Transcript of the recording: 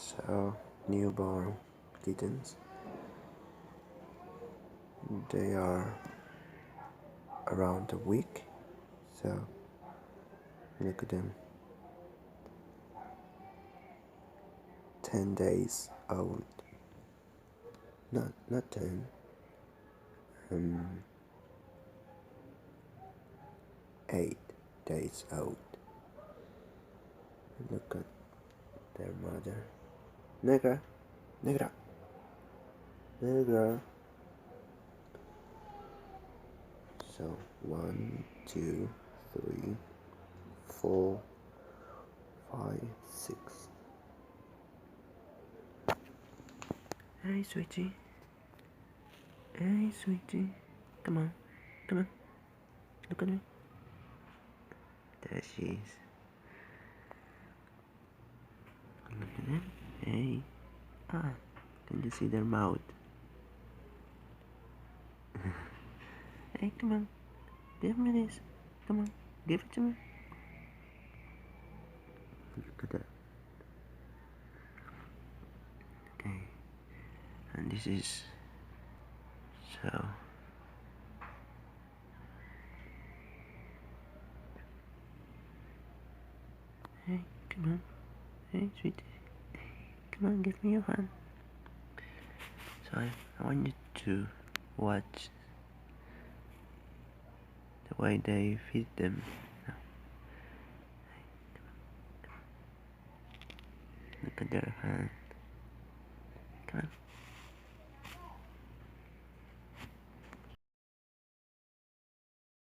So, newborn kittens, they are around a week, so look at them, 10 days old, not 10, 8 days old. Look at their mother. Negra, Negra, Negra. So 1, 2, 3, 4, 5, 6. Hey, sweetie. Hey, sweetie. Come on. Come on. Look at me. There she is. Look at them. Hey. Ah, can you see their mouth? Hey, come on. Give me this. Come on. Give it to me. Look at that. Okay. And this is so. Hey, come on. Hey, sweetie. Come on, give me your hand. So I want you to watch the way they feed them. Look at their hand. Come on.